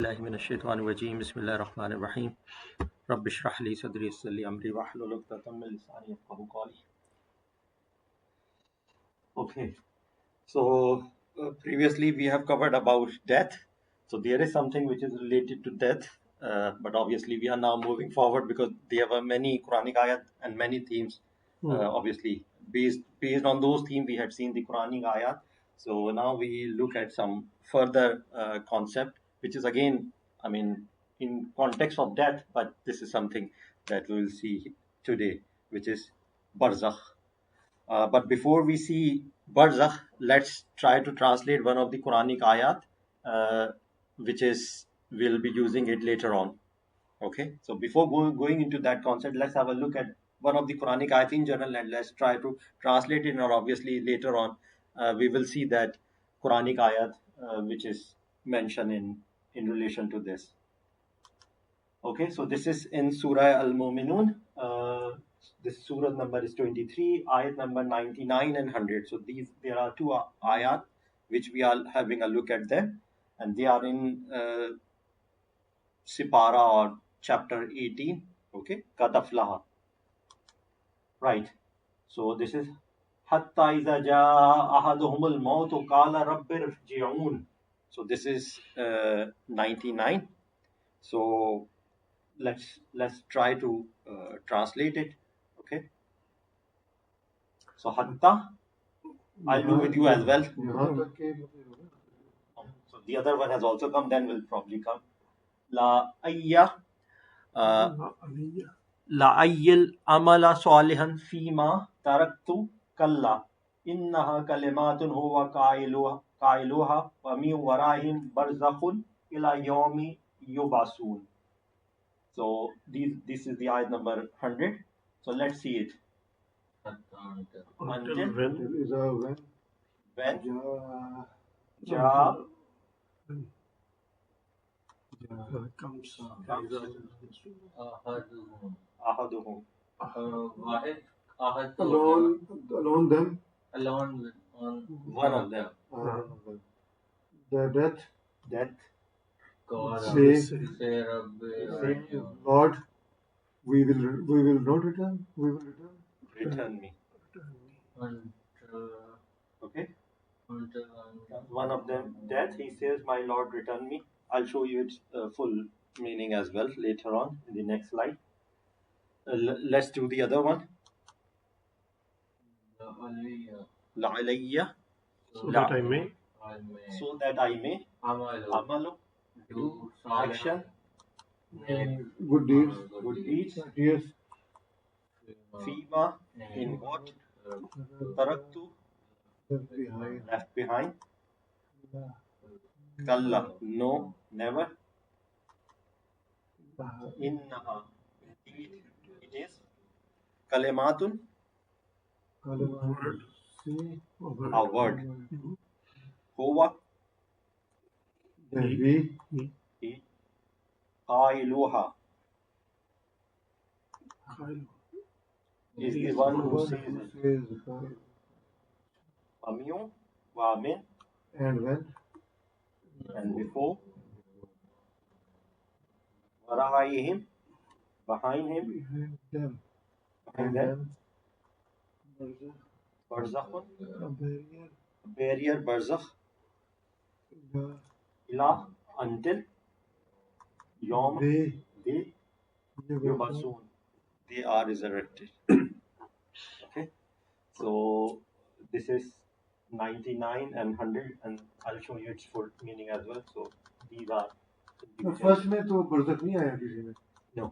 الله من الشيطان الرجيم بسم الله الرحمن الرحيم رب اشرح لي صدري ويسر لي أمري واحلل عقدة من لساني يفقهوا قولي. Okay, so previously we have covered about death. So there is something which is related to death, but obviously we are now moving forward because there were many Quranic ayat and many themes. Obviously, based on those themes, we had seen the Quranic ayat. So now we look at some further concept, which is again, I mean, in context of death, but this is something that we will see today, which is Barzakh. But before we see Barzakh, let's try to translate one of the Quranic ayat, which is we'll be using it later on. Okay, so before going into that concept, let's have a look at one of the Quranic ayat in general, and let's try to translate it. Or obviously later on, we will see that Quranic ayat which is mentioned in relation to this. Okay, so this is in Surah Al-Mu'minun. This surah number is 23, ayat number 99 and 100. So there are two ayat which we are having a look at them, and they are in Sipara or chapter 18. Okay, Qad right. So this is Hatta iza jaa ahaduhumul mautu qala rabbi irji'un. So this is 99. So let's try to translate it. Okay, so Hatta, I'll do with you as well. So the other one has also come, then will probably come. La ayyal amala salihan fima taraktu kalla innaha kalimatun huwa qailuha wa min warahim barzakhun ila yawmi yubasun. So this is the ayat number 100. So let's see it. Until when comes ahaduhum alone them, one of them, the death say, Lord, we will not return. We will return me. Okay. One of them death, he says, my Lord, return me. I'll show you its full meaning as well later on in the next slide. Let's do the other one. La'alayya. so that I may amalu, do action, good deeds, yes, fima, in what, taraktu, left behind, kalla, no, never, innaha, indeed, it is, kalimatun, a word, huwa, he, qailuha, is the one who says it. Amyu, wa min, and when, and before, warahihim, behind him, behind them, barzakhun, barrier, barzakh, ila, until, yom, they, yubasun, they are resurrected. Okay, so this is 99 and 100, and I'll show you its full meaning as well. So these are first में तो बरज़ख नहीं आया किसी में no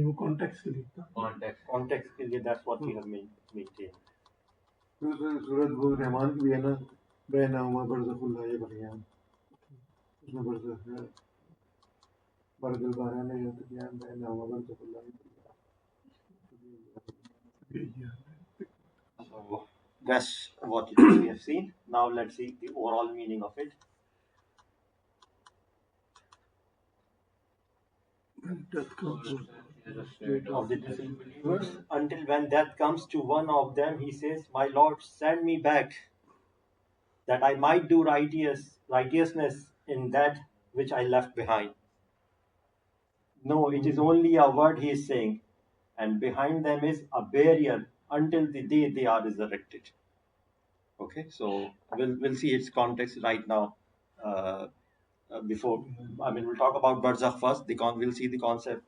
वो context के लिए था context के लिए that's what we have maintained. तो सूरत वो रहमान की भी है ना बैना हुआ बरज़खुल्लाह ये बढ़िया उसमें बरज़ख है बरदल बारह ने ये तो क्या बैना हुआ बरज़खुल्लाह So that's what we have seen. Now let's see the overall meaning of it. Of the disbelievers, until when death comes to one of them, he says, my Lord, send me back, that I might do righteousness in that which I left behind. No, it is only a word he is saying, and behind them is a barrier until the day they are resurrected. Okay, so we'll see its context right now. Uh, Before, I mean, we'll talk about Barzakh first. We'll see the concept,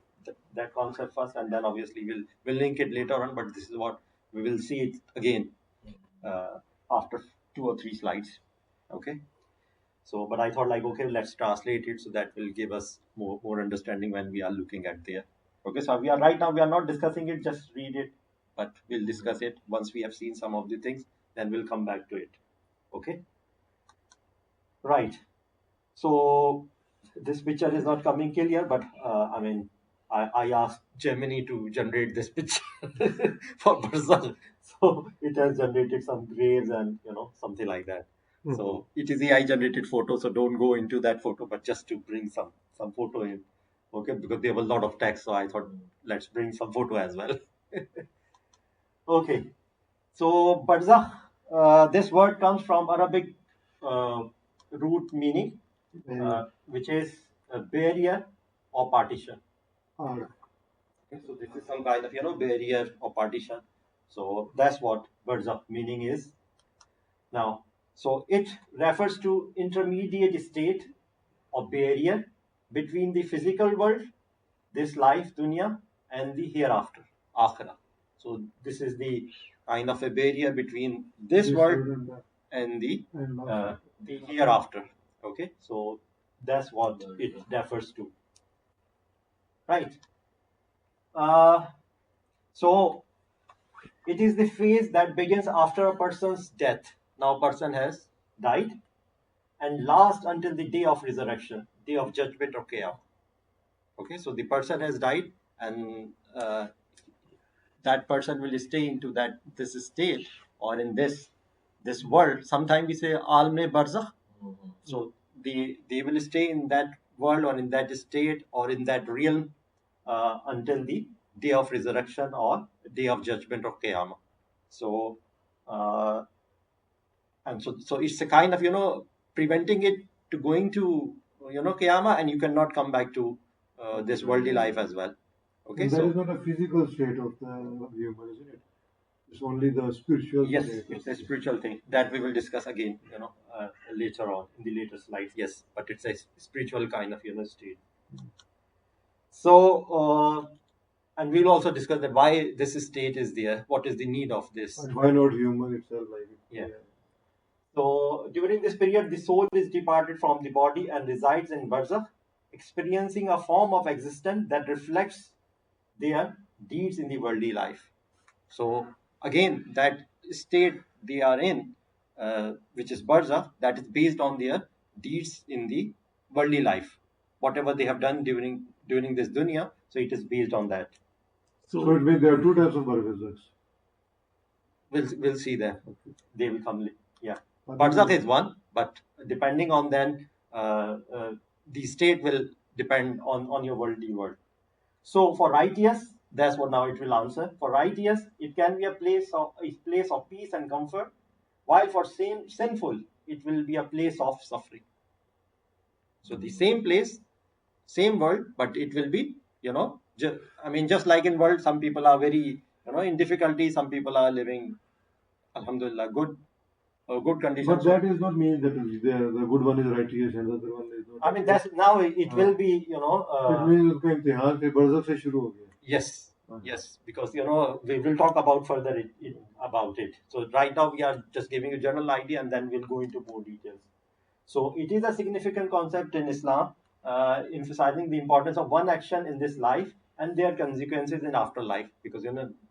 that concept first, and then obviously we'll link it later on. But this is what we will see it again after 2 or 3 slides. Okay. So, but I thought like, okay, let's translate it so that will give us more understanding when we are looking at there. Okay, so we are right now, we are not discussing it, just read it, but we'll discuss it once we have seen some of the things, then we'll come back to it. Okay, right. So this picture is not coming clear, but I mean, I asked Gemini to generate this picture for Barzakh. So it has generated some graves and something like that. So it is AI generated photo, so don't go into that photo, but just to bring some photo in. Okay, because there was a lot of text, so I thought let's bring some photo as well. Okay, so Barzakh, this word comes from Arabic uh, root meaning, which is a barrier or partition. Alright. Okay, so this is some kind of barrier or partition. So that's what Barzakh meaning is. Now, so it refers to intermediate state or barrier between the physical world, this life, dunya, and the hereafter, akhirah. So this is the kind of a barrier between this world and the hereafter. Okay, so that's what it refers to, right? Uh, so it is the phase that begins after a person's death. Now, a person has died and lasts until the day of resurrection, day of judgment or qiyamah. Okay, so the person has died, and that person will stay into this state or in this world. Sometimes we say alme barzakh. So they will stay in that world or in that state or in that realm until the day of resurrection or day of judgment or qiyamah. So uh, and so it's a kind of preventing it to going to qiyamah, and you cannot come back to this worldly life as well. Okay, And that so is not a physical state of the human, isn't it? It's only the spiritual yes, state. it's a spiritual thing that we will discuss again, later on in the later slides. Yes, but it's a spiritual kind of state. So, and we'll also discuss that why this state is there, what is the need of this. And why not human itself? Like it? Yeah. So, during this period, the soul is departed from the body and resides in Barzakh, experiencing a form of existence that reflects their deeds in the worldly life. So, again, that state they are in, which is Barzakh, that is based on their deeds in the worldly life. Whatever they have done during this dunya, so it is based on that. So it means there are two types of barzakhs. We'll see that. They will come. Yeah, Barzakh is one, but depending on then, the state will depend on your worldly world. So for righteous, that's what now it will answer. For righteous, it can be a place of peace and comfort, while for sinful, it will be a place of suffering. So the same place, same world, but it will be, just like in world, some people are very, in difficulty, some people are living, alhamdulillah, good conditions. But that is not mean that the good one is righteous and the other one is not. I mean, that's now it will be, It means उसका इम्तिहान फिर बरज़ख से शुरू हो गया. Yes, yes, because we will talk about further about it. So right now we are just giving a general idea, and then we'll go into more details. So it is a significant concept in Islam, emphasizing the importance of one action in this life and their consequences in afterlife. Because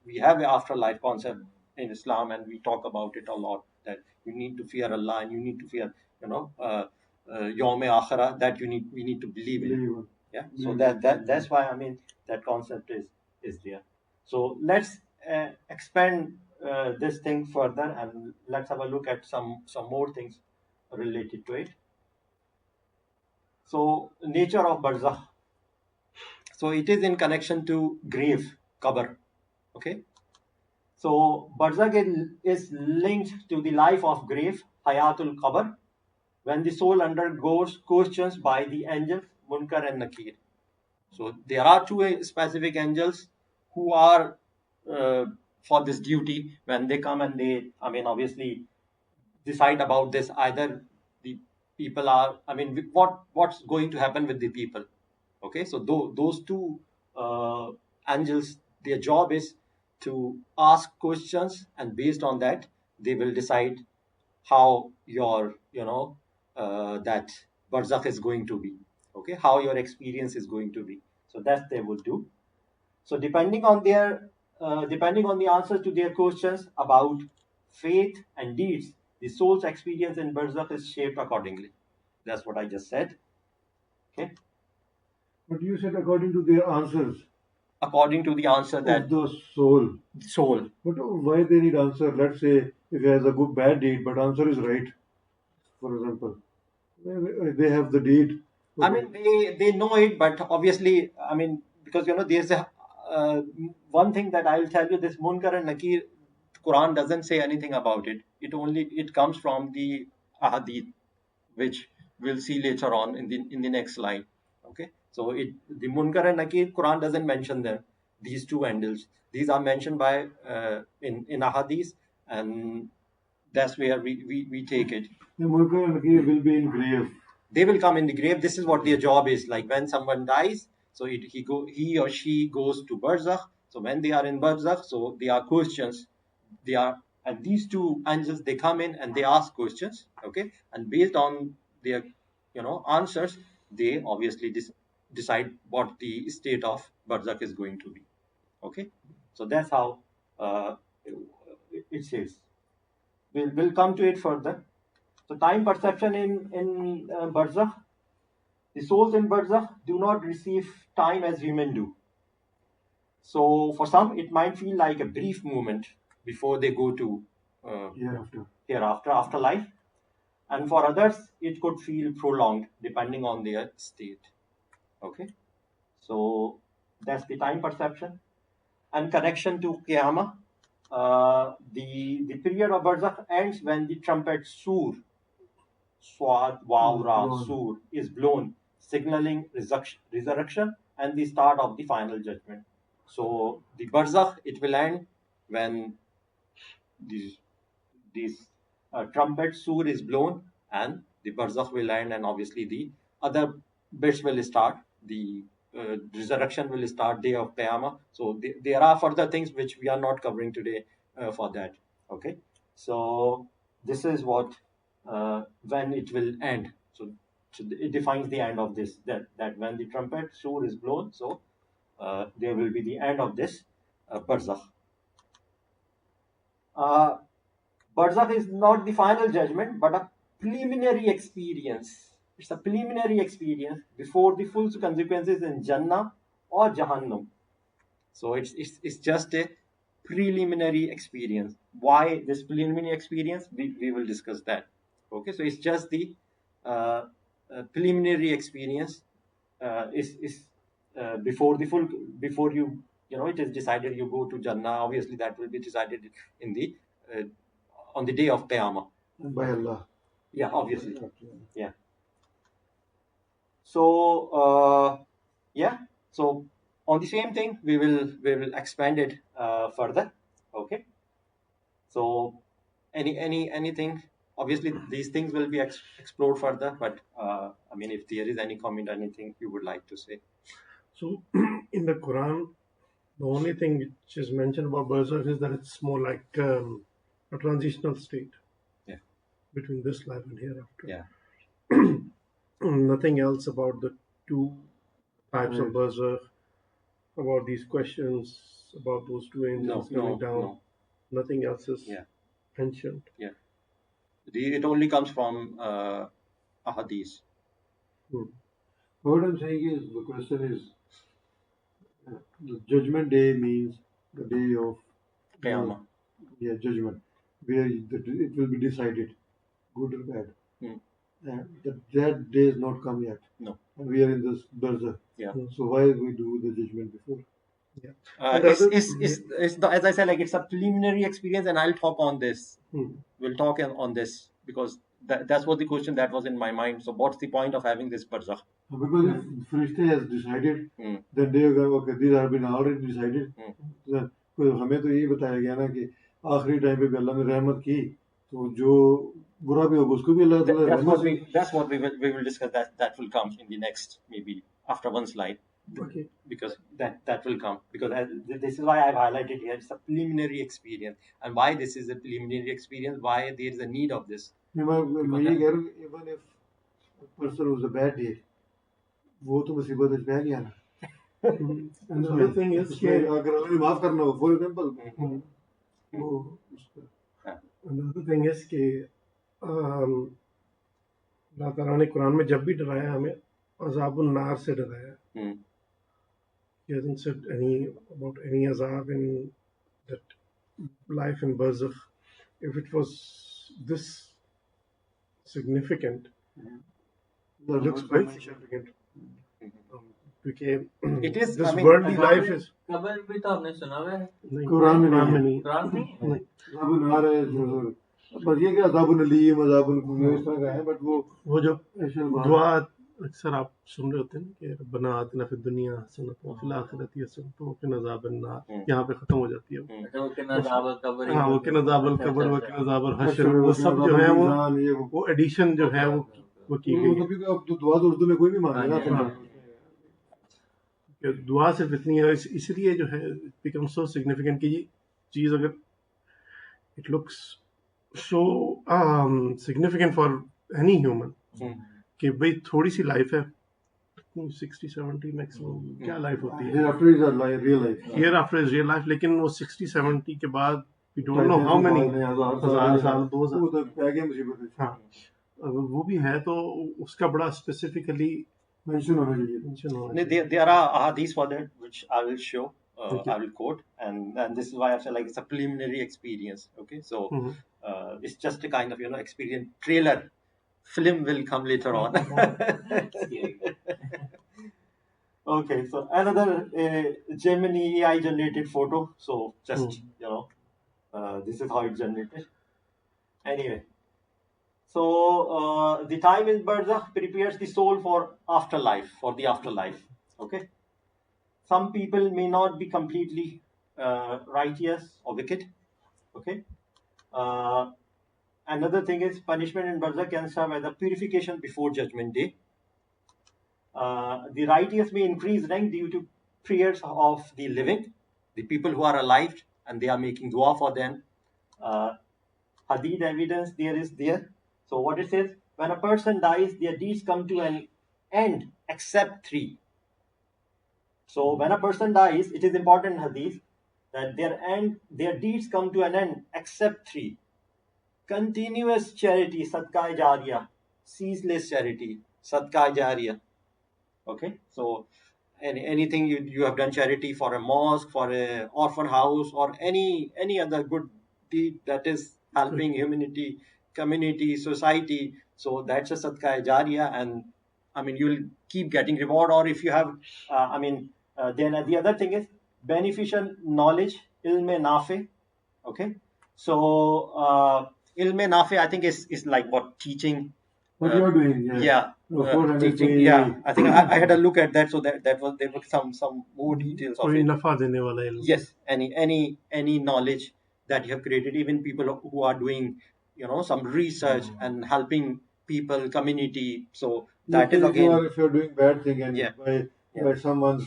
we have an afterlife concept in Islam, and we talk about it a lot. That you need to fear Allah, and you need to fear Yawm Akhirah. That we need to believe in. Yeah. So that's why I mean that concept is there. So let's expand this thing further, and let's have a look at some more things related to it. So nature of Barzakh. So it is in connection to grave, qabr. Okay. So Barzakh is linked to the life of grave, hayatul qabr, when the soul undergoes questions by the angels Munkar and Nakir. So there are two specific angels who are uh, for this duty. When they come and they, I mean, obviously decide about this. Either the people are, I mean, what's going to happen with the people. Okay, so those two uh, angels, their job is to ask questions, and based on that, they will decide how your, that barzakh is going to be. Okay, how your experience is going to be. So that they will do. So depending on the answers to their questions about faith and deeds, the soul's experience in barzakh is shaped accordingly. That's what I just said. Okay, But you said according to their answers according to the answer that of the soul. soul. But why they need answer? Let's say if he has a good bad deed, but answer is right, for example. They have the deed. I mean, they know it, but obviously, I mean, because there's a uh, one thing that I'll tell you: this Munkar and Nakir, Quran doesn't say anything about it. It comes from the hadith, which we'll see later on in the next slide. Okay, so the Munkar and Nakir, Quran doesn't mention them. These two angels, these are mentioned by in ahadith, and that's where we take it. The Munkar and Nakir will be in grave. They will come in the grave. This is what their job is. Like when someone dies, so he or she goes to Barzakh. So when they are in Barzakh, so they are questions. They are, and these two angels, they come in and they ask questions. Okay, and based on their answers, they obviously decide what the state of Barzakh is going to be. Okay, so that's how it says. We'll come to it further. So time perception in Barzakh. The souls in Barzakh do not receive time as human do. So for some, it might feel like a brief moment before they go to hereafter, afterlife. And for others, it could feel prolonged depending on their state. Okay, so that's the time perception and connection to Qiyamah. The period of Barzakh ends when the trumpet sur, Swad, Waw, Ra, Sur is blown, signaling resurrection and the start of the final judgment. So the Barzakh, it will end when these trumpet Sur is blown, and the Barzakh will end, and obviously the other bits will start. The resurrection will start, day of Qiyamah. So there are further things which we are not covering today for that. Okay, so this is what when it will end. So it defines the end of this. That when the trumpet sur is blown, so there will be the end of this barzakh. Uh, Barzakh is not the final judgment, but a preliminary experience. It's a preliminary experience before the full consequences in Jannah or Jahannam. So it's just a preliminary experience. Why this preliminary experience? We will discuss that. Okay, so it's just the preliminary experience is before the full, before it is decided you go to Jannah. Obviously, that will be decided in the on the day of Qiyamah. By Allah. Yeah, obviously. Yeah. So yeah. So on the same thing, we will expand it further. Okay. So anything. Obviously, these things will be explored further. But I mean, if there is any comment, anything you would like to say. So in the Quran, the only thing which is mentioned about Barzakh is that it's more like a transitional state between this life and hereafter. Yeah. Nothing else about the two types of Barzakh, about these questions, about those two angels coming down. No. Nothing else is mentioned. Yeah. It only comes from ahadith. What I'm saying is, the question is, the judgment day means the day of Qiyamah. Judgment, where it will be decided, good or bad. And that day is not come yet. No. And we are in this barzakh. Yeah. So why we do the judgment before? As I said, like it's a preliminary experience, and I'll talk on this. We'll talk on this because that's what the question that was in my mind. So what's the point of having this barzakh? Because if Farishte has decided, then they go, okay, these have been already decided. Then हमें तो यही बताया गया ना कि आखिरी time पे भी अल्लाह ने रहमत की, तो जो बुरा भी होगा उसको भी अल्लाह ताला रहमत That's what we will discuss. That will come in the next, maybe after one slide. Okay. Because that will come, because this is why I've highlighted here, it's a preliminary experience, and why this is a preliminary experience, why there is a need of this. मैं ये कह रहा हूँ, even if a person who's a bad day, वो तो मुसीबत में पह गया ना. Another thing is कि अगर अल्लाह ने माफ करना हो, for example, वो another thing is कि अल्लाह ताला ने कुरान में जब भी डराया हमें अज़ाबुन नार से डराया. He hasn't said about any azab in that life in Barzakh. If it was this significant, it looks quite significant. It is, this worldly life is. Cover भी तो आपने सुना हुआ है. कुरान में नहीं. कुरान नहीं. अज़ाबुन नार है, बस ये क्या अज़ाबुन अलीम, अज़ाबुन इस तरह का है, बट वो जो दुआ अक्सर आप सुन रहे होते हैं कि रब्बना आतिना फिद दुनिया हसनतन व फिल आखिरति हसनतन व क़िना अज़ाबन नार, यहाँ पे खत्म हो जाती है. वो किना अज़ाबल कब्र, हाँ, वो किना अज़ाबल कब्र व किना अज़ाबल हश्र, वो सब जो है वो एडिशन जो है वो की गई है. अब तो दुआ तो उर्दू में कोई भी मांगे ना, दुआ सिर्फ इतनी है, इसलिए जो है बिकम सो सिग्निफिकेंट कि ये चीज़ अगर it looks so significant for any human कि भाई थोड़ी सी लाइफ है, 60-70 मैक्सिमम क्या लाइफ होती है, hereafter is a real life, hereafter is real life, लेकिन वो 60-70 के बाद we don't know how many हजार साल 2000, हाँ वो भी है, तो उसका बड़ा स्पेसिफिकली mention होना चाहिए. There are hadiths for that which I will show, I will quote, and this is why I feel like it's a preliminary experience. Okay, so it's just a kind of experience trailer. Film will come later on. Okay, so another Gemini AI generated photo. So just this is how it's generated. Anyway, so the time in Barzakh prepares the soul for the afterlife. Okay, some people may not be completely righteous or wicked. Okay. Another thing is punishment in Barzakh can serve as a purification before Judgment Day. The righteous may increase rank due to prayers of the living, the people who are alive, and they are making dua for them. Hadith evidence there. So what it says, when a person dies, their deeds come to an end except 3. So when a person dies, it is important in Hadith that their deeds come to an end except 3. Continuous charity, sadqa jariyah, ceaseless charity, sadqa jariyah. Okay, so anything you have done charity for a mosque, for a orphan house, or any other good deed that is helping humanity, community, society. So that's a sadqa jariyah, and I mean you will keep getting reward. Or if you have, then the other thing is beneficial knowledge, ilm nafi. Okay, so ilm nafi, I think is like what teaching. What you are doing? Teaching. Yeah, I think I had a look at that. So there were some more details of it. नफा देने वाला इल्म. Yes, any knowledge that you have created, even people who are doing some research and helping people, community. So that is again. If you are doing bad thing and by someone's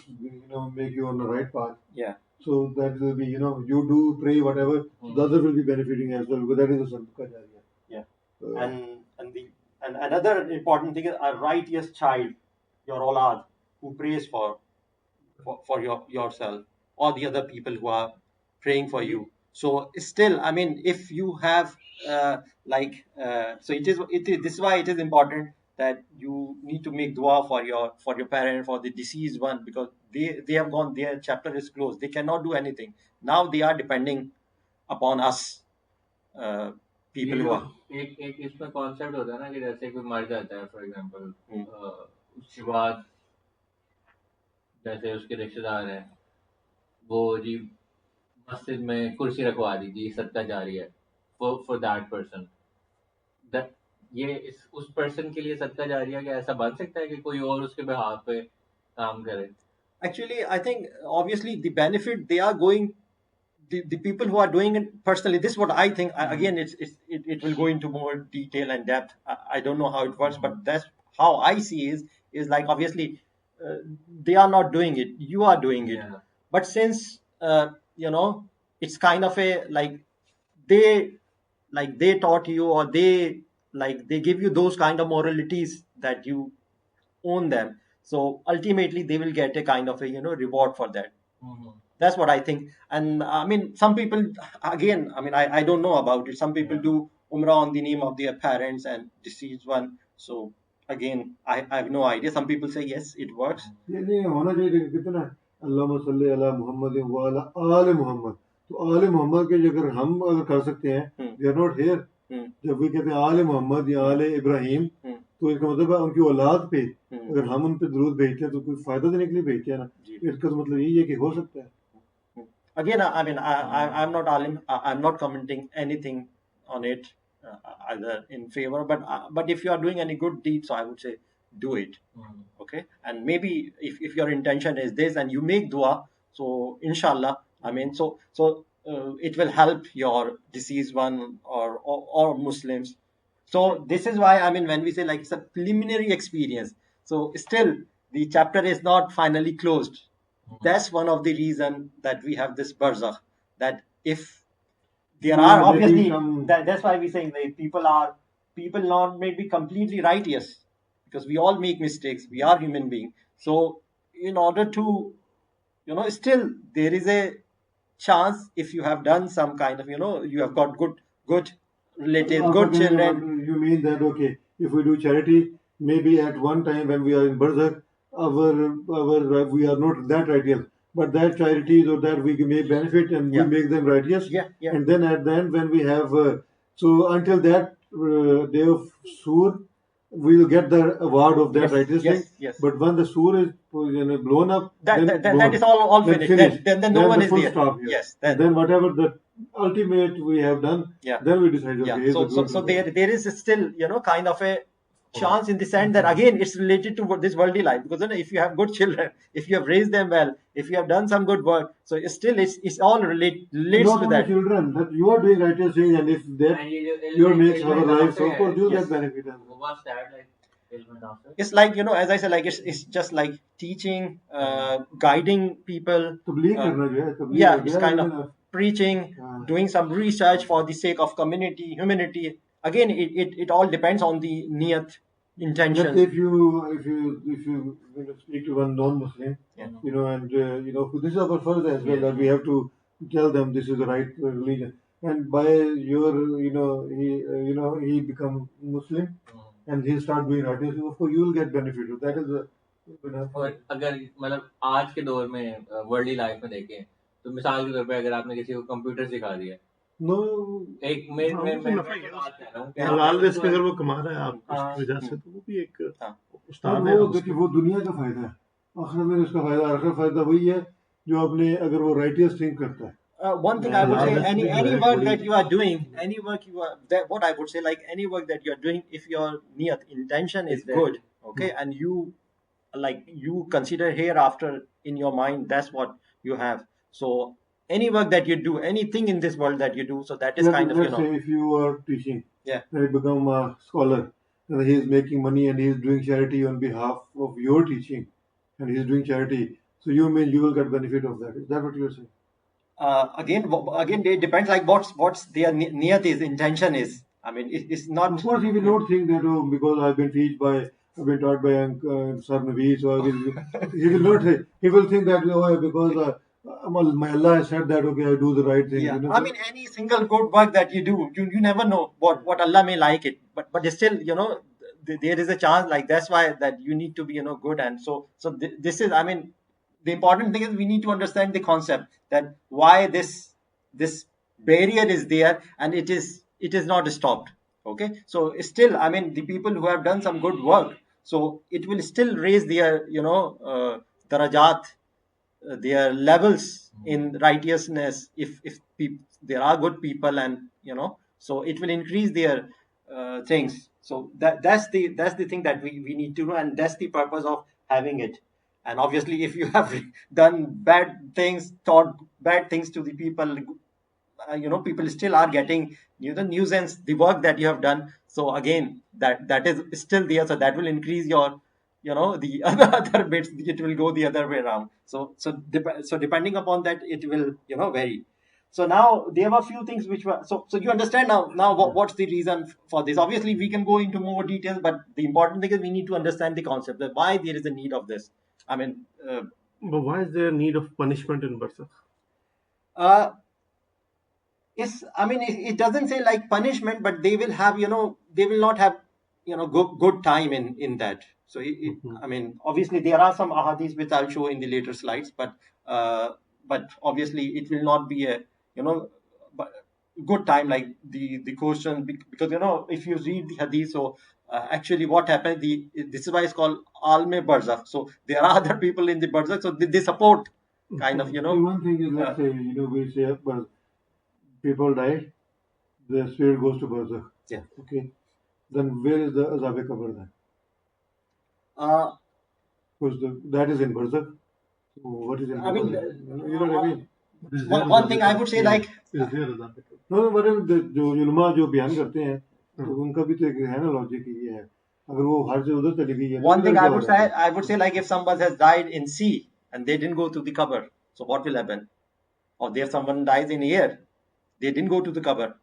make you on the right path. Yeah. So that will be you do pray whatever, the other will be benefiting as well, because that is a sadqa jariyah. Yeah. And another important thing is a righteous child, your aulad, who prays for yourself or the other people who are praying for you. So still, I mean, if you have so this is why it is important that you need to make dua for your parent, for the deceased one, because they have gone, their chapter is closed, they cannot do anything. Now they are depending upon us. People who are एक इसमें concept होता है ना कि जैसे कोई मर जाता है, फॉर एग्जांपल उसके बाद जैसे उसके रिश्तेदार हैं, वो जी मस्जिद में कुर्सी रखवा दी, जी सदका जारी है फॉर दैट पर्सन. ये उस पर्सन के लिए सदका जारिया क्या ऐसा बन सकता है कि कोई और उसके behalf पे काम करे? Actually, I think obviously the benefit they are going, the people who are doing it personally. This is what I think. Again, it will go into more detail and depth. I don't know how it works, but that's how I see is like obviously they are not doing it. You are doing it, Yeah. but since it's kind of a they they taught you, or they give you those kind of moralities that you own them, so ultimately they will get a kind of a reward for that. That's what I think. And I mean, some people, again, I mean, I don't know about it. Some people do umrah on the name of their parents and deceased one. So again, I have no idea. Some people say yes, it works. ये नहीं होना चाहिए लेकिन कितना अल्लाहुम्मा सल्ली अला मोहम्मद व अला आले मोहम्मद, तो आले मोहम्मद के अगर हम अगर कर सकते हैं, वी आर नॉट हियर, जब भी कहते हैं आले मोहम्मद या आले इब्राहिम, तो इसका मतलब है उनकी औलाद पे अगर हम उन पे दुरूद भेजते हैं तो कोई फायदा देने के लिए भेजते हैं ना, इसका तो मतलब यही है कि हो सकता है. Again, I mean, I'm not alim, I'm not commenting anything on it, either in favor, but if you are doing any good deed, so I would say do it. Okay, and maybe if your intention is this and you make dua, so inshallah, I mean, so it will help your deceased one or Muslims. So this is why, I mean, when we say like it's a preliminary experience, so still the chapter is not finally closed. That's one of the reason that we have this barzakh, that if there are obviously that's why we're saying that people not maybe completely righteous, because we all make mistakes, we are human beings. So in order to still there is a chance, if you have done some kind of you have got good relatives, good children. You mean that okay, if we do charity, maybe at one time when we are in Barzakh, our we are not that righteous, but that charities or that we may benefit and we make them righteous. And then at the end when we have so until that day of Sur, we will get the award of that righteous thing. But when the Sur is blown up, that is all finished. Then no one is there. Stop here. Yes. Then whatever the ultimate we have done, then we decide. Okay, so there is still kind of a chance in the sense that again it's related to this worldly life, because if you have good children, if you have raised them well, if you have done some good work, so it's all relates to that. Children that you are doing righteous things, and if that you makes our life, so of course you get benefit. What's that like? It's like as I said, like it's just like teaching, guiding people. It's kind of preaching, doing some research for the sake of humanity. Again, it all depends on the niyat, intention. If you speak to one non-Muslim, and this is our first as well, that we have to tell them this is the right religion, and by your he become Muslim and he start doing right, so of course you will get benefit. That is the. और अगर मतलब आज के दौर में worldly life में देखें तो मिसाल के तौर पे अगर आपने किसी को कंप्यूटर सिखा दिया, एक हलाल रिस्क अगर वो कमा रहा है आप वजह से, तो वो भी एक उस्ताद है. वो दुनिया का फायदा है, आखिरत में उसका फायदा, आखिरत फायदा वही है जो अपने अगर वो राइटियस थिंक करता है. One thing I would say, any work that you are doing, what I would say, like any work that you are doing, if your niyat, intention is good, okay, and you consider hereafter in your mind, that's what you have. So any work that you do, anything in this world that you do, so that is kind of let's say if you are teaching, and you become a scholar, and he is making money and he is doing charity on behalf of your teaching, and he is doing charity, so you will get benefit of that. Is that what you are saying? Again, it depends like what's their niyat is, intention is. I mean, it's not. Of course, he will not think that because I've been taught by Sir Naveed, so he will not think. He will think that because my Allah has said that okay, I do the right thing. Yeah. I mean, any single good work that you do, you never know what Allah may like it, but still there is a chance, like that's why that you need to be good. And so this is, I mean, the important thing is we need to understand the concept that why this barrier is there, and it is not stopped. Okay, so still, I mean, the people who have done some good work, so it will still raise their darajat, their levels in righteousness. If there are good people, and so it will increase their things. So that's the thing that we need to know, and that's the purpose of having it. And obviously, if you have done bad things, taught bad things to the people, people still are getting the nuisance, the work that you have done. So again, that is still there. So that will increase your, the other bits. It will go the other way around. So depending upon that, it will vary. So now there were a few things which were so you understand now what's the reason for this. Obviously, we can go into more details, but the important thing is we need to understand the concept that why there is a need of this. I mean, But why is there a need of punishment in Barzakh? uh, it doesn't say like punishment, but they will have, they will not have, good time in that. So obviously there are some ahadith which I'll show in the later slides, but obviously it will not be a, but good time like the question, because if you read the hadith, so actually what happened, this is why it's called alme barzakh. So there are other people in the barzakh, so they support kind of, One thing is, let's say, we say, but people die, the spirit goes to Barzakh. Yeah. Okay. Then where is the Azab Qabr then? Because that is in Barzakh. So what is in Barzakh? You know what I mean? One thing I would say, like, Is there Azab Qabr? No, but जो उलमा जो बयान करते हैं तो उनका भी तो एक है ना लॉजिक ये है अगर वो हर से उधर चली गई है one thing I would say, like, if someone has died in sea and they didn't go to the qabr, so what will happen? Or there someone dies in air, they didn't go to the qabr.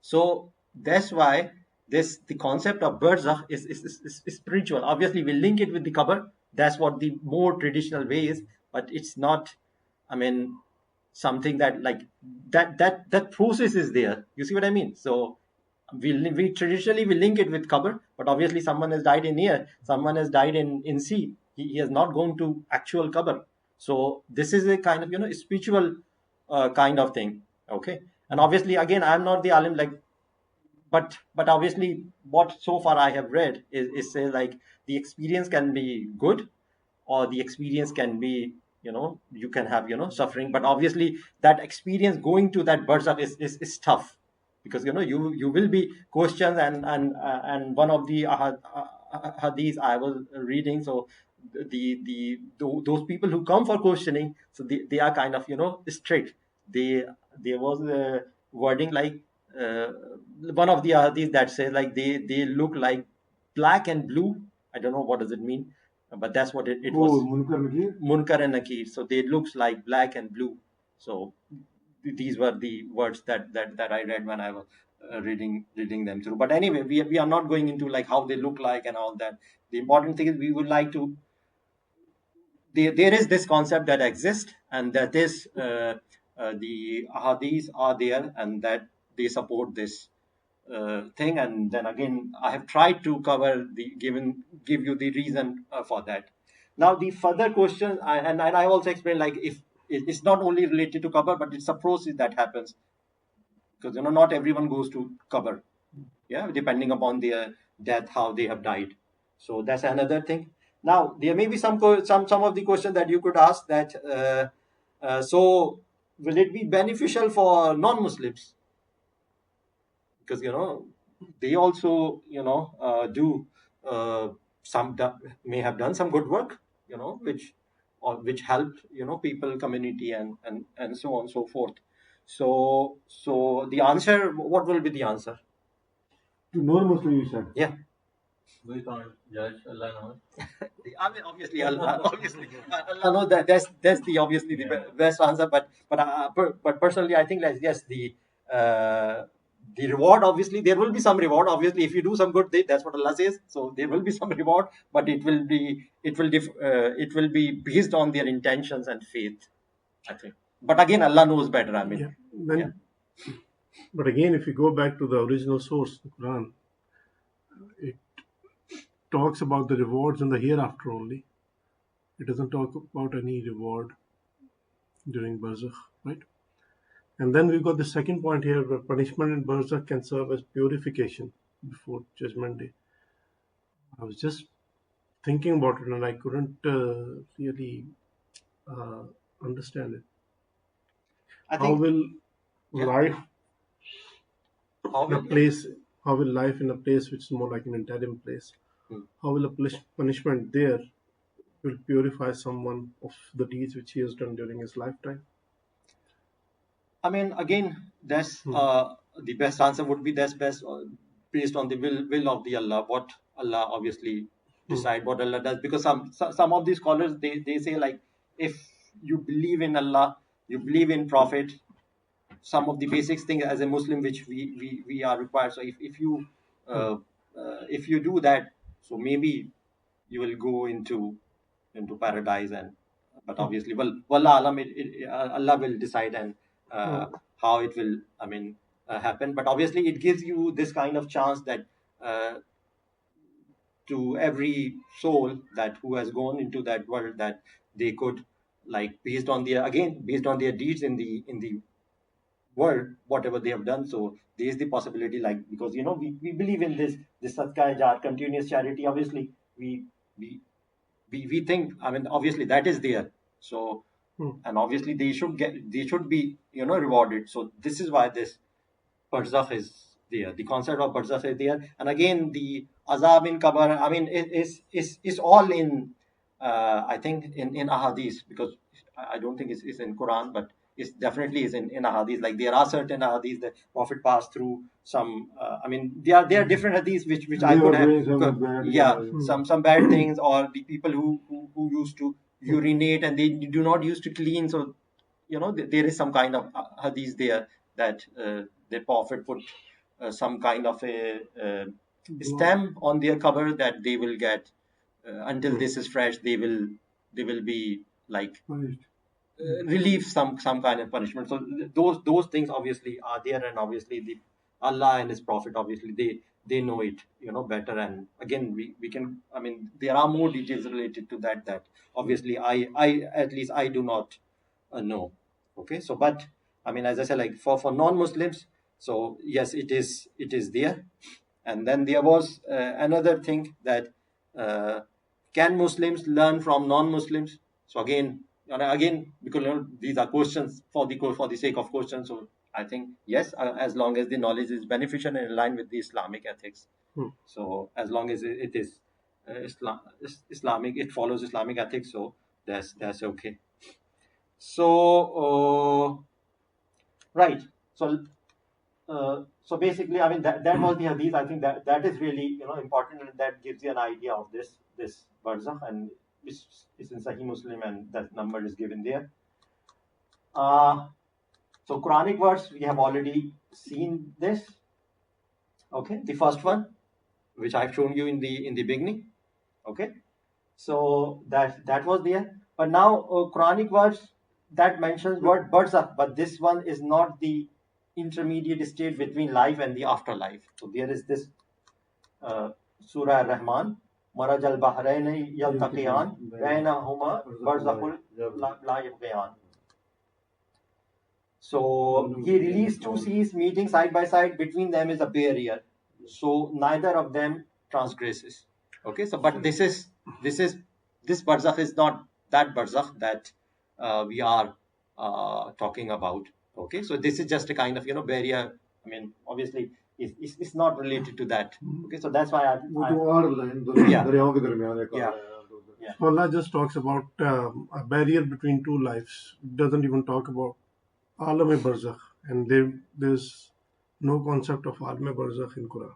So that's why the concept of barzakh is spiritual. Obviously, we link it with the qabr. That's what the more traditional way is, but it's not. Something that, like, that process is there. You see what I mean? So we traditionally we link it with qabr, but obviously someone has died in air, someone has died in sea. He has not gone to actual qabr. So this is a kind of spiritual kind of thing. Okay, and obviously again I'm not the alim, like, but obviously what so far I have read is say, like, the experience can be good, or the experience can be, you can have suffering, but obviously that experience going to that barzakh is tough, because you will be questioned, and one of the hadith I was reading, so those people who come for questioning, so they are kind of strict. they there was a wording like, uh, one of the hadith that says, like, they look like black and blue. I don't know what does it mean, but that's what it was. Munkar and Nakir. So they looks like black and blue. So these were the words that I read when I was reading them through. But anyway, we are not going into like how they look like and all that. The important thing is we would like to. There is this concept that exists, and that is the ahadith are there, and that they support this thing. And then again, I have tried to cover give you the reason for that. Now the further question, and I also explained, like, if it's not only related to cover, but it's a process that happens, because not everyone goes to cover, depending upon their death, how they have died. So that's another thing. Now there may be some of the questions that you could ask, that so will it be beneficial for non-Muslims, because they also do some may have done some good work, which helped people, community, and so on and so forth. So the answer, what will be the answer? To non-Muslim, you said. Yeah. We can't judge. Allah knows. Obviously, Allah knows that. That's the obviously the best answer. But personally, I think that yes, the reward, obviously there will be some reward. Obviously, if you do some good deed, that's what Allah says. So there will be some reward, but it will be based on their intentions and faith, I think. But again, Allah knows better. I mean, yeah. But again, if you go back to the original source, the Quran, it talks about the rewards in the hereafter only. It doesn't talk about any reward during Barzakh, right? And then we've got the second point here, where punishment in Barzakh can serve as purification before Judgment Day. I was just thinking about it, and I couldn't really understand it. I think, how will life in a place, how will life in a place which is more like an interim place, how will a punishment there will purify someone of the deeds which he has done during his lifetime? I mean, again, that's the best answer would be that's best based on the will of the Allah. What Allah obviously decide, what Allah does. Because some of these scholars they say, like, if you believe in Allah, you believe in Prophet, some of the basic things as a Muslim which we are required. So if you do that, so maybe you will go into paradise. And but obviously, well, wallah alam, Allah will decide, and how it will, I mean, happen. But obviously it gives you this kind of chance that to every soul that who has gone into that world, that they could, like, based on their deeds in the world, whatever they have done. So there is the possibility, like, because we believe in this sadqa jar, continuous charity. Obviously we we we think, I mean, obviously that is there. So and obviously they should be rewarded. So this is why this Barzakh is there. The concept of Barzakh is there. And again, the azab in Qabr, I mean, is all in, I think, in ahadith, because I don't think it's in Quran, but it's definitely is in ahadith. Like, there are certain ahadith that Prophet passed through some, I mean, there are different hadiths which I could have, some bad things, or the people who used to urinate and they do not used to clean. So there is some kind of hadith there that the Prophet put some kind of a stamp on their cover that they will get, until this is fresh, they will be, like, relieve some kind of punishment. So those things obviously are there, and obviously the Allah and His Prophet, obviously they know it better. And again, we can, I mean, there are more details related to that obviously I at least I do not know. Okay, so, but I mean, as I said, like, for non-Muslims, so yes, it is there. And then there was another thing that, can Muslims learn from non-Muslims? So again, because these are questions for the sake of questions. So I think yes, as long as the knowledge is beneficial and in line with the Islamic ethics. So as long as it is Islamic, it follows Islamic ethics. So that's okay. So right. So basically, I mean, that was the hadith. I think that is really important, and that gives you an idea of this Barzakh, and it's in Sahih Muslim, and that number is given there. So Quranic verse, we have already seen this. Okay, the first one, which I've shown you in the beginning. Okay, so that was there. But now Quranic verse that mentions word Barzakh, but this one is not the intermediate state between life and the afterlife. So there is this Surah Ar-Rahman, Maraj al-Bahrain yaltaqiyan bainahuma barzakhul la yabghiyan. So he released two seas meeting side by side, between them is a barrier, so neither of them transgresses. Okay, so but this Barzakh is not that Barzakh that we are talking about. Okay, so this is just a kind of barrier. I mean, obviously it's not related to that. Okay, so that's why Allah just talks about a barrier between two lives. It doesn't even talk about Alam Barzakh, and there's no concept of Alam Barzakh in Quran.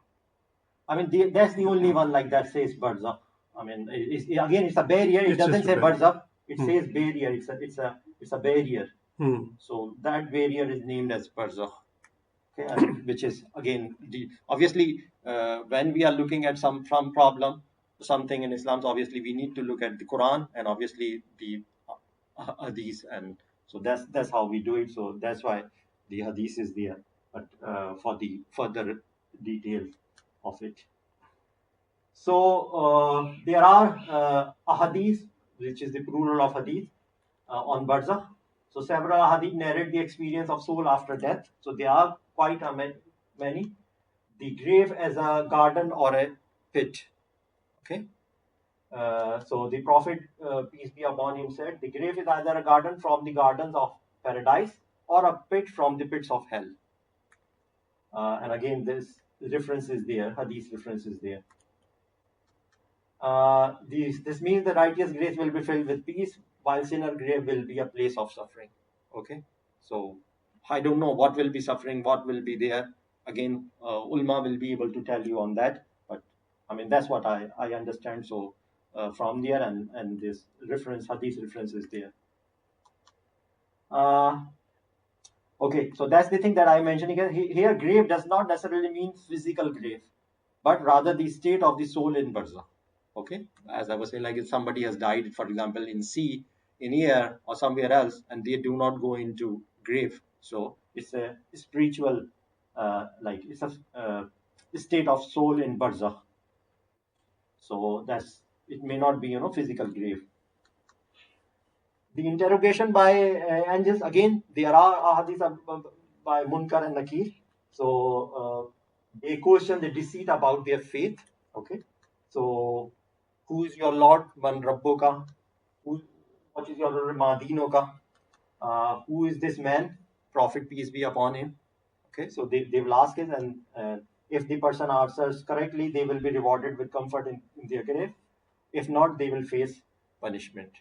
I mean, that's the only one like that says Barzakh. I mean, it's a barrier. It doesn't say Barzakh. It says barrier. It's a barrier. So that barrier is named as Barzakh. Okay, which is again obviously when we are looking at some problem, something in Islam, so obviously we need to look at the Quran and obviously the hadith, and so that's how we do it. So that's why the hadith is there, but for the further details of it. So there are ahadith, which is the plural of hadith, on Barzakh. So several hadith narrate the experience of soul after death. So there are quite many. The grave as a garden or a pit. Okay. So the Prophet, peace be upon him, said, the grave is either a garden from the gardens of paradise or a pit from the pits of hell. And again, this reference is there, hadith reference is there. This means the righteous grave will be filled with peace, while sinner grave will be a place of suffering. Okay, so I don't know what will be suffering, what will be there. Again, ulma will be able to tell you on that. But I mean, that's what I understand. So from there, and this reference, hadith reference is there. Okay, so that's the thing that I mentioned here. Here, grave does not necessarily mean physical grave, but rather the state of the soul in Barzakh. Okay, as I was saying, like if somebody has died, for example, in sea, in air, or somewhere else, and they do not go into grave, so it's a spiritual, like it's a state of soul in Barzakh. So that's, it may not be physical grave. The interrogation by angels, again, there are ahadith by Munkar and Nakir. So they question the deceit about their faith. Okay, so who is your Lord? Man Rabboka. What is your Madinoka? Who is this man? Prophet, peace be upon him. Okay, so they will ask it, and if the person answers correctly, they will be rewarded with comfort in their grave. If not, they will face punishment.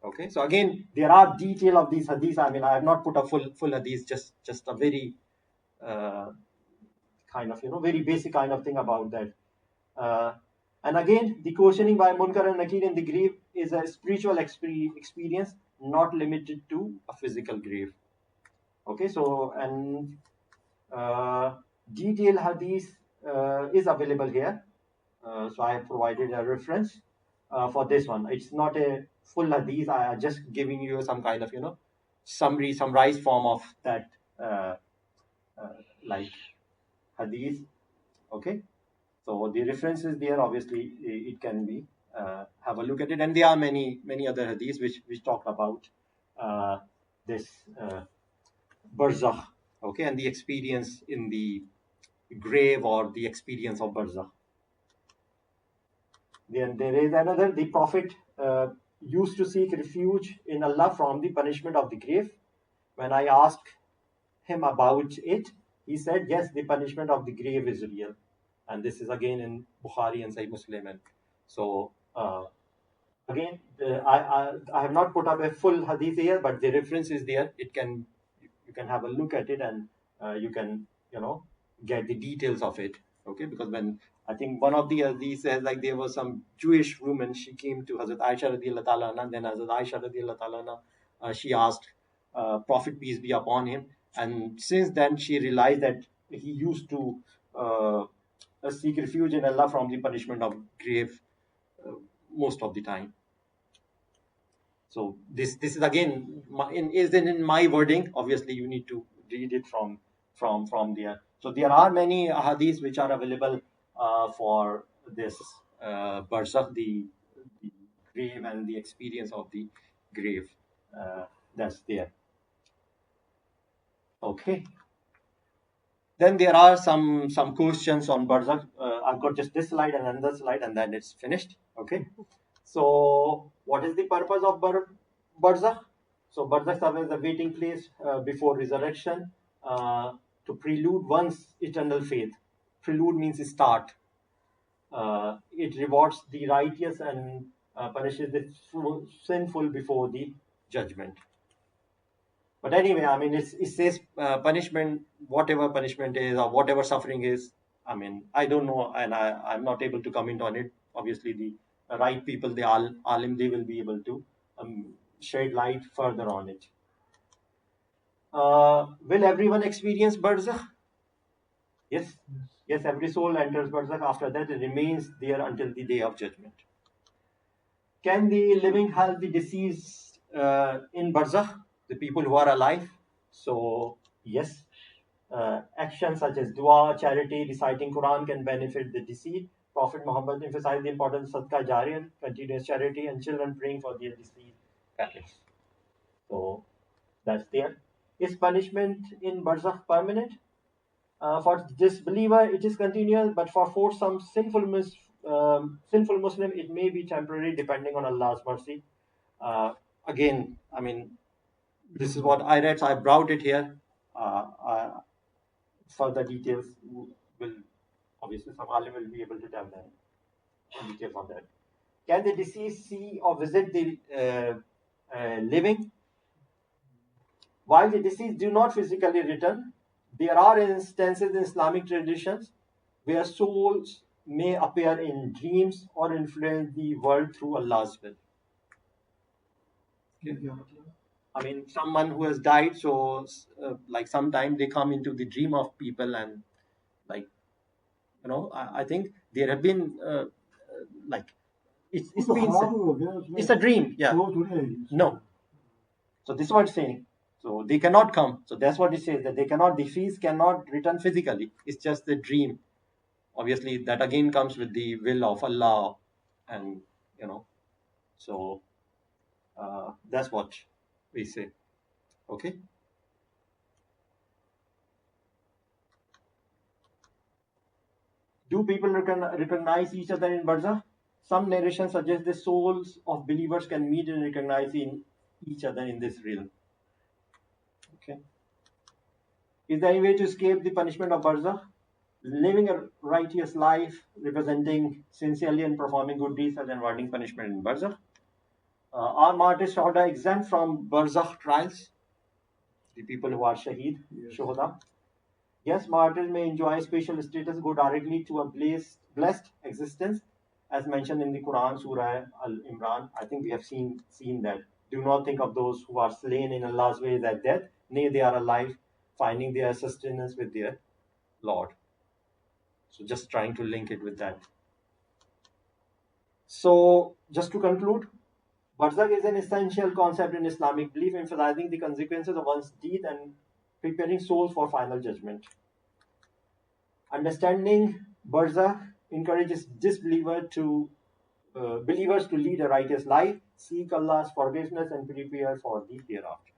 Okay, so again, there are detail of these hadiths. I mean, I have not put a full hadith, just a very kind of very basic kind of thing about that. And again, the questioning by Munkar and Nakir in the grave is a spiritual experience, not limited to a physical grave. Okay, so and detailed hadith is available here. So I have provided a reference for this one. It's not a full hadith. I am just giving you some kind of summarized form of that like hadith. Okay, so the reference is there. Obviously, it can be have a look at it, and there are many other hadiths which talk about this Barzakh. Okay, and the experience in the grave, or the experience of Barzakh. Then there is another. The Prophet used to seek refuge in Allah from the punishment of the grave. When I asked him about it, he said, yes, the punishment of the grave is real. And this is again in Bukhari and Sahih Muslim. And so again, I have not put up a full hadith here, but the reference is there. You can have a look at it, and you can get the details of it. Okay, because when I think one of the hadith says, like, there was some Jewish woman, she came to Hazrat Aisha radiallahu ta'ala anha, and then Hazrat Aisha radiallahu ta'ala anha, she asked Prophet, peace be upon him, and since then she realized that he used to seek refuge in Allah from the punishment of grave most of the time. So this is again in my wording. Obviously, you need to read it from there. So there are many hadiths which are available for this Barzakh, the grave, and the experience of the grave. That's there. Okay. Then there are some questions on Barzakh. I've got just this slide and another slide, and then it's finished. Okay. So what is the purpose of Barzakh? So Barzakh serves as a waiting place before resurrection to prelude one's eternal faith. Prelude means start. It rewards the righteous and punishes the sinful before the judgment. But anyway, I mean, it says punishment, whatever punishment is or whatever suffering is. I mean, I don't know, and I'm not able to comment on it. Obviously, the right people, the alim, they will be able to shed light further on it. Will everyone experience Barzakh? Yes. Yes, every soul enters Barzakh. After that, it remains there until the day of judgment. Can the living help the deceased in Barzakh, the people who are alive? So, yes. Actions such as dua, charity, reciting Quran can benefit the deceased. Prophet Muhammad emphasized the importance of sadaqah jariyah, continuous charity, and children praying for their deceased parents. So that's there. Is punishment in Barzakh permanent? For disbeliever, it is continual, but for some sinful Muslim, it may be temporary, depending on Allah's mercy. Again, I mean, this is what I read, so I brought it here. Further details will Obviously, some alim will be able to tell them details on that. Can the deceased see or visit the living? While the deceased do not physically return, there are instances in Islamic traditions where souls may appear in dreams or influence the world through Allah's will. I mean, someone who has died, so like sometimes they come into the dream of people, and like, you know, I think there have been like it's been it's a dream, yeah. No, so this is what it's saying. So they cannot come. So that's what it says, that they cannot, the deceased cannot return physically. It's just the dream. Obviously, that again comes with the will of Allah, and you know, so that's what we say. Okay. Do people recognize each other in Barzakh? Some narrations suggest the souls of believers can meet and recognize in each other in this realm. Okay. Is there any way to escape the punishment of Barzakh? Living a righteous life, representing sincerely and performing good deeds, and avoiding punishment in Barzakh. Are martyrs Shuhada exempt from Barzakh trials? The people who are Shaheed, Shuhada. Yes, martyrs may enjoy special status, go directly to a blessed existence, as mentioned in the Quran, Surah Al-Imran. I think we have seen that. Do not think of those who are slain in Allah's way as death. Nay, they are alive, finding their sustenance with their Lord. So just trying to link it with that. So just to conclude, Barzakh is an essential concept in Islamic belief, emphasizing the consequences of one's deed and preparing souls for final judgment. Understanding Barzakh encourages believers to lead a righteous life, seek Allah's forgiveness, and prepare for the hereafter.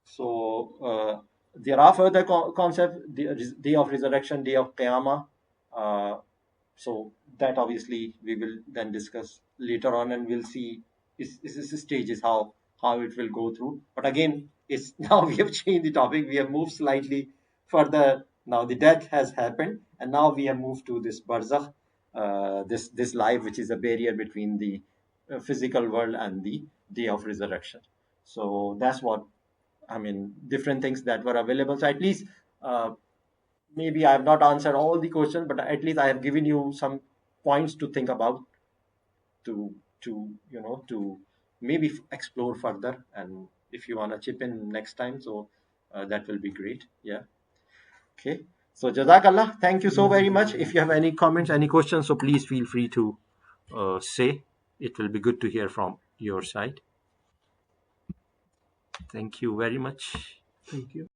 So there are further concepts: the day of resurrection, day of Qiyamah. So that obviously we will then discuss later on, and we'll see is stages how it will go through. But again, it's now we have changed the topic. We have moved slightly further. Now the death has happened, and now we have moved to this Barzakh, this life, which is a barrier between the physical world and the day of resurrection. So that's what I mean. Different things that were available. So at least. Maybe I have not answered all the questions, but at least I have given you some points to think about, to maybe explore further. And if you want to chip in next time, so that will be great. Yeah. Okay. So Jazakallah, thank you so very much. If you have any comments, any questions, so please feel free to say. It will be good to hear from your side. Thank you very much. Thank you.